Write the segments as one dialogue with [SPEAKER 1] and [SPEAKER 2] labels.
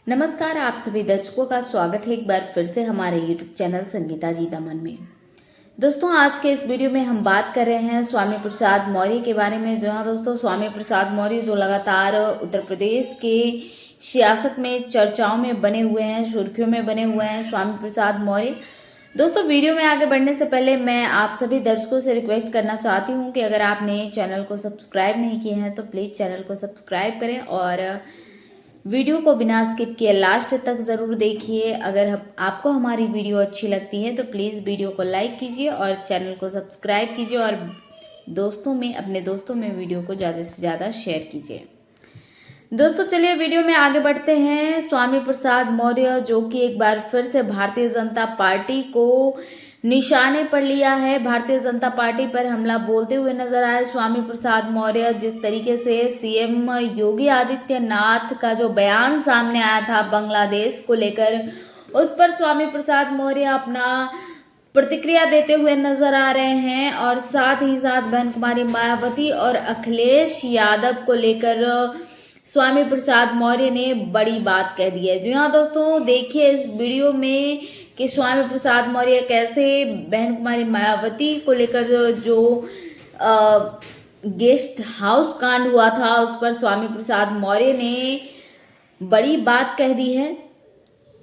[SPEAKER 1] नमस्कार, आप सभी दर्शकों का स्वागत है एक बार फिर से हमारे YouTube चैनल संगीता जी दमन में। दोस्तों, आज के इस वीडियो में हम बात कर रहे हैं स्वामी प्रसाद मौर्य के बारे में। जहां दोस्तों स्वामी प्रसाद मौर्य जो लगातार उत्तर प्रदेश के सियासत में चर्चाओं में बने हुए हैं, सुर्खियों में बने हुए हैं स्वामी प्रसाद मौर्य। दोस्तों, वीडियो में आगे बढ़ने से पहले मैं आप सभी दर्शकों से रिक्वेस्ट करना चाहती हूं कि अगर आपने चैनल को सब्सक्राइब नहीं किए हैं तो प्लीज़ चैनल को सब्सक्राइब करें और वीडियो को बिना स्किप किए लास्ट तक ज़रूर देखिए। अगर आपको हमारी वीडियो अच्छी लगती है तो प्लीज़ वीडियो को लाइक कीजिए और चैनल को सब्सक्राइब कीजिए और अपने दोस्तों में वीडियो को ज़्यादा से ज़्यादा शेयर कीजिए। दोस्तों, चलिए वीडियो में आगे बढ़ते हैं। स्वामी प्रसाद मौर्य जो कि एक बार फिर से भारतीय जनता पार्टी को निशाने पर लिया है, भारतीय जनता पार्टी पर हमला बोलते हुए नजर आए स्वामी प्रसाद मौर्य। जिस तरीके से सीएम योगी आदित्यनाथ का जो बयान सामने आया था बांग्लादेश को लेकर, उस पर स्वामी प्रसाद मौर्य अपना प्रतिक्रिया देते हुए नजर आ रहे हैं और साथ ही साथ बहन कुमारी मायावती और अखिलेश यादव को लेकर स्वामी प्रसाद मौर्य ने बड़ी बात कह दी है। जी हाँ दोस्तों, देखिए इस वीडियो में कि स्वामी प्रसाद मौर्य कैसे बहन कुमारी मायावती को लेकर जो गेस्ट हाउस कांड हुआ था उस पर स्वामी प्रसाद मौर्य ने बड़ी बात कह दी है।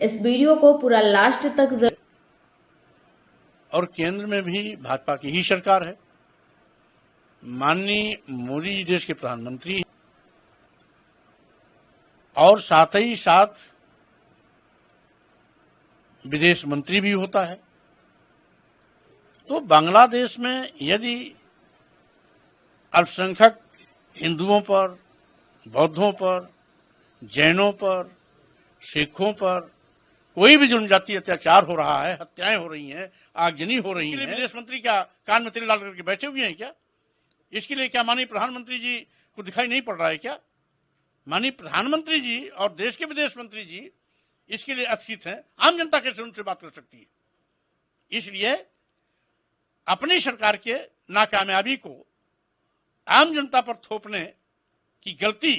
[SPEAKER 1] इस वीडियो को पूरा लास्ट तक
[SPEAKER 2] और केंद्र में भी भाजपा की ही सरकार है। माननीय मोदी जी देश के प्रधानमंत्री हैं और साथ ही साथ विदेश मंत्री भी होता है। तो बांग्लादेश में यदि अल्पसंख्यक हिंदुओं पर, बौद्धों पर, जैनों पर, सिखों पर कोई भी जनजातीय अत्याचार हो रहा है, हत्याएं हो रही हैं, आगजनी हो रही है, विदेश मंत्री क्या कान में तेल डाल करके बैठे हुए हैं क्या? इसके लिए क्या माननीय प्रधानमंत्री जी को दिखाई नहीं पड़ रहा है क्या? माननीय प्रधानमंत्री जी और देश के विदेश मंत्री जी इसके लिए अस्थित हैं। आम जनता कैसे उनसे बात कर सकती है? इसलिए अपनी सरकार के नाकामयाबी को आम जनता पर थोपने की गलती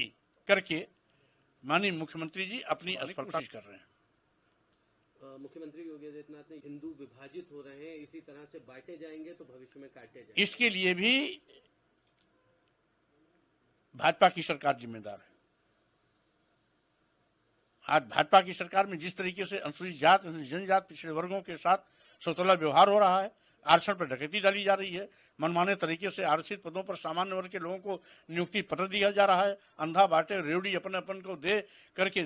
[SPEAKER 2] करके माननीय मुख्यमंत्री जी अपनी असफलता कोशिश कर रहे हैं।
[SPEAKER 3] मुख्यमंत्री योगी आदित्यनाथ ने हिंदू विभाजित हो रहे हैं, इसी तरह से बांटे जाएंगे तो भविष्य में काटे जाएंगे।
[SPEAKER 2] इसके लिए भी भाजपा की सरकार जिम्मेदार है। आज भाजपा की सरकार में जिस तरीके से अनुसूचित जात, अनुसूचित जनजात, पिछड़े वर्गों के साथ सौतेला व्यवहार हो रहा है, आरक्षण पर डकैती डाली जा रही है, मनमाने तरीके से आरक्षित पदों पर सामान्य वर्ग के लोगों को नियुक्ति पत्र दिया जा रहा है, अंधा बाटे रेवड़ी अपन अपन को दे करके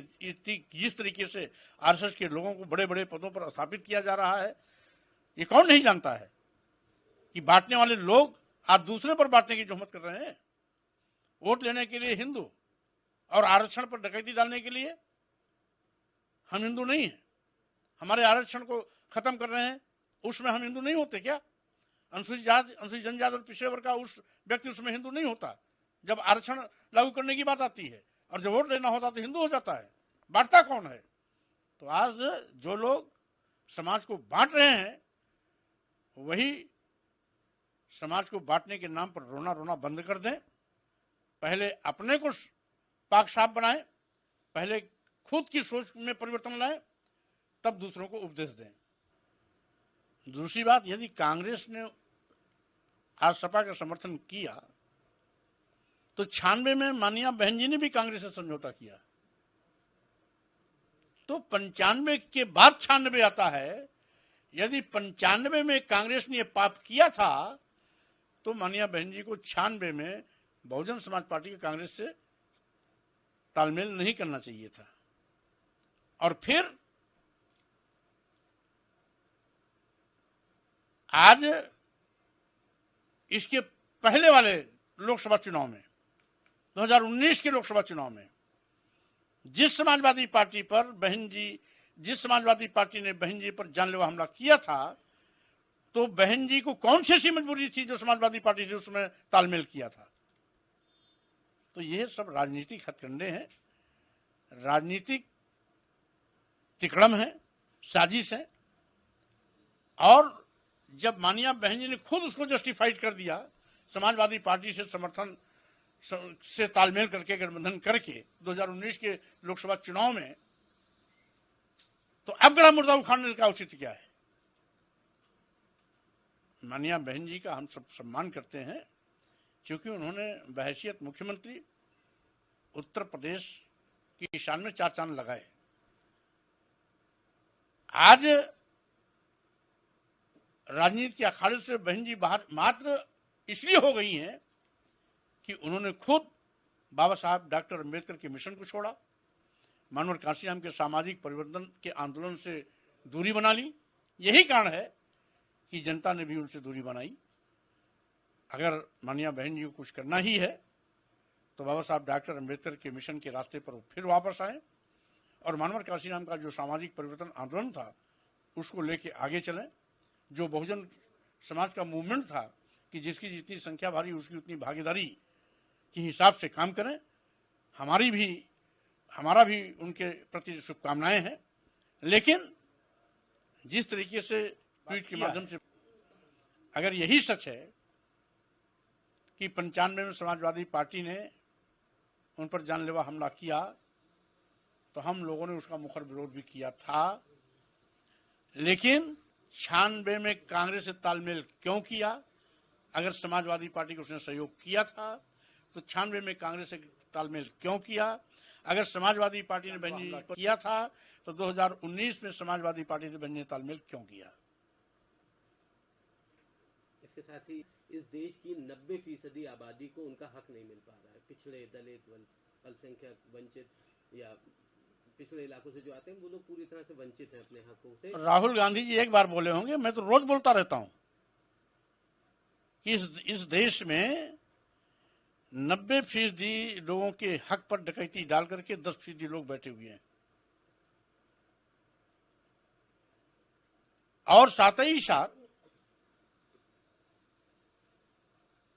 [SPEAKER 2] जिस तरीके से आरएसएस के लोगों को बड़े बड़े पदों पर स्थापित किया जा रहा है, ये कौन नहीं जानता है कि बांटने वाले लोग आज दूसरे पर बांटने की जोहमत कर रहे हैं। वोट लेने के लिए हिंदू और आरक्षण पर डकैती डालने के लिए हम हिंदू नहीं हैं। हमारे आरक्षण को खत्म कर रहे हैं, उसमें हम हिंदू नहीं होते क्या? अनुसूचित जाति, अनुसूचित जनजाति और पिछड़े वर्ग का उस व्यक्ति उसमें हिंदू नहीं होता। जब आरक्षण लागू करने की बात आती है और जब वोट लेना होता तो हिंदू हो जाता है। बांटता कौन है? तो आज जो लोग समाज को बांट रहे हैं वही समाज को बांटने के नाम पर रोना रोना बंद कर दें। पहले अपने को पाक साफ बनाएं, पहले खुद की सोच में परिवर्तन लाएं, तब दूसरों को उपदेश दें। दूसरी बात, यदि कांग्रेस ने आज सपा का समर्थन किया तो 96 में मानिया बहन जी ने भी कांग्रेस से समझौता किया, तो 95 के बाद 96 आता है। यदि 95 में कांग्रेस ने यह पाप किया था तो मानिया बहन जी को 96 में बहुजन समाज पार्टी के कांग्रेस से तालमेल नहीं करना चाहिए था। और फिर आज इसके पहले वाले लोकसभा चुनाव में, 2019 के लोकसभा चुनाव में जिस समाजवादी पार्टी पर जिस समाजवादी पार्टी ने बहन जी पर जानलेवा हमला किया था, तो बहन जी को कौन सी ऐसी मजबूरी थी जो समाजवादी पार्टी से उसमें तालमेल किया था? तो ये सब राजनीतिक हथकंडे हैं, राजनीतिक तिकड़म है, साजिश है। और जब मानिया बहन जी ने खुद उसको जस्टिफाइड कर दिया, समाजवादी पार्टी से समर्थन से तालमेल करके गठबंधन करके 2019 के लोकसभा चुनाव में तो अब गड़ा मुर्दा उखाड़ने का औचित्य क्या है? मानिया बहन जी का हम सब सम्मान करते हैं, क्योंकि उन्होंने बहैसियत मुख्यमंत्री उत्तर प्रदेश की शान में चार चांद लगाए। आज राजनीति के अखाड़े से बहन जी बाहर मात्र इसलिए हो गई हैं कि उन्होंने खुद बाबा साहब डॉक्टर अम्बेडकर के मिशन को छोड़ा, मानवर कांशीराम के सामाजिक परिवर्तन के आंदोलन से दूरी बना ली। यही कारण है कि जनता ने भी उनसे दूरी बनाई। अगर मानिया बहन जी को कुछ करना ही है तो बाबा साहब डॉक्टर अम्बेडकर के मिशन के रास्ते पर फिर वापस आए और मानवर कांशीराम का जो सामाजिक परिवर्तन आंदोलन था उसको लेके आगे चलें। जो बहुजन समाज का मूवमेंट था कि जिसकी जितनी संख्या भारी उसकी उतनी भागीदारी के हिसाब से काम करें। हमारा भी उनके प्रति शुभकामनाएं हैं। लेकिन जिस तरीके से ट्वीट के माध्यम से अगर यही सच है कि 95 में समाजवादी पार्टी ने उन पर जानलेवा हमला किया तो हम लोगों ने उसका मुखर विरोध भी किया था। लेकिन 96 में कांग्रेस से तालमेल क्यों किया? अगर समाजवादी पार्टी को उसने सहयोग किया था तो 96 में कांग्रेस से तालमेल क्यों किया? अगर समाजवादी पार्टी ने बहन जी पर किया था तो 2019 में समाजवादी पार्टी से बहन जी ने तालमेल क्यों किया?
[SPEAKER 3] इसके साथ ही इस देश की 90% आबादी को उनका हक नहीं मिल पा रहा है। पिछड़े, दलित, अल्पसंख्यक, वंचित या पिछड़े इलाकों से जो आते हैं वो लोग पूरी तरह से वंचित हैं अपने हकों से।
[SPEAKER 2] राहुल गांधी जी एक बार बोले होंगे, मैं तो रोज बोलता रहता हूं कि इस देश में 90% लोगों के हक पर डकैती डाल करके 10% लोग बैठे हुए हैं। और साथ ही साथ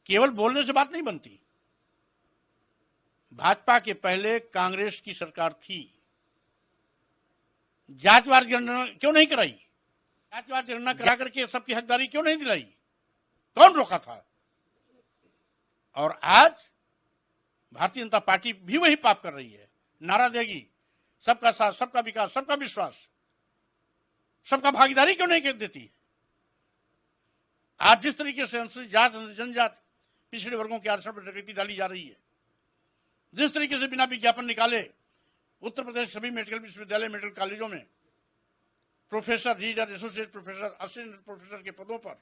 [SPEAKER 2] केवल बोलने से बात नहीं बनती। भाजपा के पहले कांग्रेस की सरकार थी, जातिवार जनगणना क्यों नहीं कराई? जातिवार जनगणना करा करके सबकी हकदारी क्यों नहीं दिलाई? कौन रोका था? और आज भारतीय जनता पार्टी भी वही पाप कर रही है। नारा देगी सबका साथ, सबका विकास, सबका विश्वास, सबका भागीदारी क्यों नहीं कर देती? आज जिस तरीके से अनुसूचित जात, जनजात, पिछड़े वर्गों के आरक्षण पर डकैती डाली जा रही है, जिस तरीके से बिना विज्ञापन निकाले उत्तर प्रदेश सभी मेडिकल विश्वविद्यालय, मेडिकल कॉलेजों में professor, reader, associate professor, assistant professor के पदों पर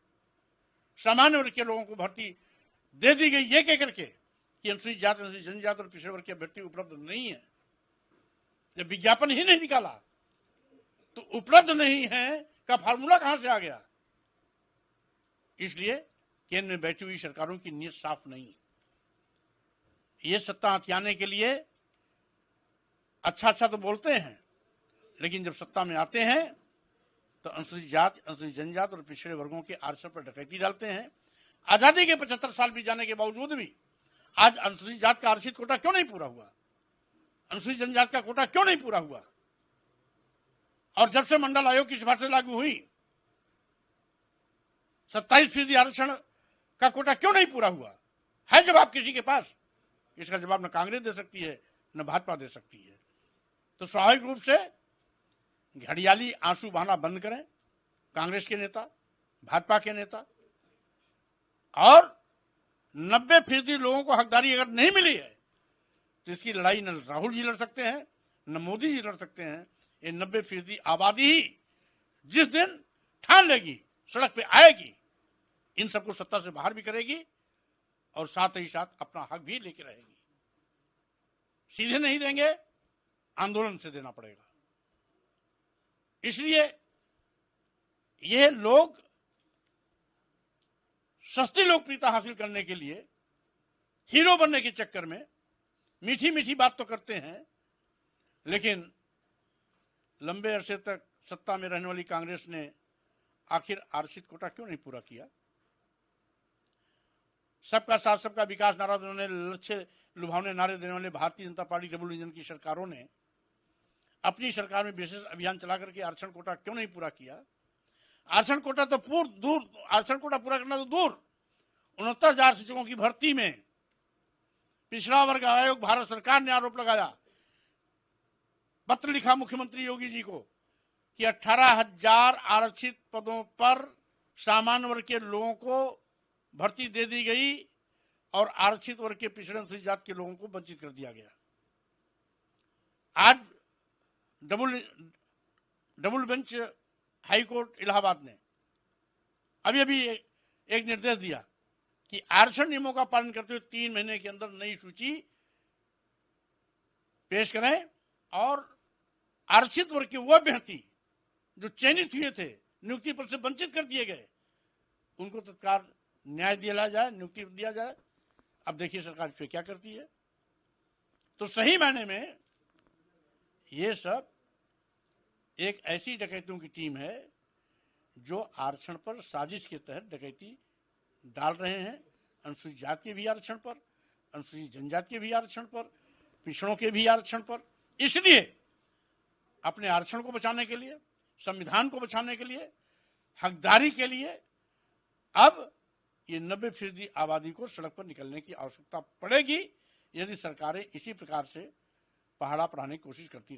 [SPEAKER 2] सामान्य वर्ग के लोगों को भर्ती दे दी गई, ये कह करके कि अनुसूचित जात, अनुसूचित जनजात और पिछड़े वर्ग की अभ्यर्थी उपलब्ध नहीं है। जब विज्ञापन ही नहीं निकाला तो उपलब्ध नहीं है का फार्मूला कहां से आ गया? इसलिए केंद्र में बैठी हुई सरकारों की नीयत साफ नहीं। ये सत्ता हथियाने के लिए अच्छा तो बोलते हैं, लेकिन जब सत्ता में आते हैं तो अनुसूचित जात, अनुसूचित जनजात और पिछड़े वर्गों के आरक्षण पर डकैती डालते हैं। आजादी के 75 साल बीत जाने के बावजूद भी आज अनुसूचित जात का आरक्षित कोटा क्यों नहीं पूरा हुआ? अनुसूचित जनजात का कोटा क्यों नहीं पूरा हुआ? और जब से मंडल आयोग की सिफारिश लागू हुई 27% आरक्षण का कोटा क्यों नहीं पूरा हुआ? है जवाब किसी के पास? इसका जवाब न कांग्रेस दे सकती है न भाजपा दे सकती है। तो स्वाभाविक रूप से घड़ियाली आंसू बहाना बंद करें कांग्रेस के नेता, भाजपा के नेता। और 90% लोगों को हकदारी अगर नहीं मिली है तो इसकी लड़ाई न राहुल जी लड़ सकते हैं न मोदी जी लड़ सकते हैं। ये 90% आबादी ही जिस दिन ठान लेगी, सड़क पे आएगी, इन सबको सत्ता से बाहर भी करेगी और साथ ही साथ अपना हक भी लेके रहेगी। सीधे नहीं देंगे, आंदोलन से देना पड़ेगा। इसलिए ये लोग सस्ती लोकप्रियता हासिल करने के लिए हीरो बनने के चक्कर में मीठी मीठी बात तो करते हैं, लेकिन लंबे अरसे तक सत्ता में रहने वाली कांग्रेस ने आखिर आरक्षित कोटा क्यों नहीं पूरा किया? सबका साथ, सबका विकास नारा देने वाले, लक्ष्य लुभावने नारे देने वाले Bharatiya Janata party double engine की सरकारों ने अपनी सरकार में विशेष अभियान चला करके आरक्षण कोटा क्यों नहीं पूरा किया? आरक्षण कोटा तो आरक्षण कोटा पूरा करना तो दूर, 69,000 शिक्षकों की भर्ती में पिछड़ा वर्ग आयोग भारत सरकार ने आरोप लगाया, पत्र लिखा मुख्यमंत्री योगी जी को कि 18,000 आरक्षित पदों पर सामान्य वर्ग के लोगों को भर्ती दे दी गई और आरक्षित वर्ग के पिछड़े अनुसूचित जाति के लोगों को वंचित कर दिया गया। आज double bench high court Allahabad ने अभी अभी एक निर्देश दिया कि आरक्षण नियमों का पालन करते हुए 3 महीने के अंदर नई सूची पेश करें और आरक्षित वर्ग के वो अभ्यर्थी जो चयनित हुए थे, नियुक्ति पर से वंचित कर दिए गए, उनको तत्काल न्याय दिया जाए, नियुक्ति दिया जाए। अब देखिए सरकार फिर क्या करती है। तो सही मायने में ये सब एक ऐसी डकैतों की टीम है जो आरक्षण पर साजिश के तहत डकैती डाल रहे हैं। अनुसूचित जाति के भी आरक्षण पर, अनुसूचित जनजाति के भी आरक्षण पर, पिछड़ों के भी आरक्षण पर। इसलिए अपने आरक्षण को बचाने के लिए, संविधान को बचाने के लिए, हकदारी के लिए अब ये 90% आबादी को सड़क पर निकलने की आवश्यकता पड़ेगी यदि सरकारें इसी प्रकार से पहाड़ा पढ़ाने की कोशिश करती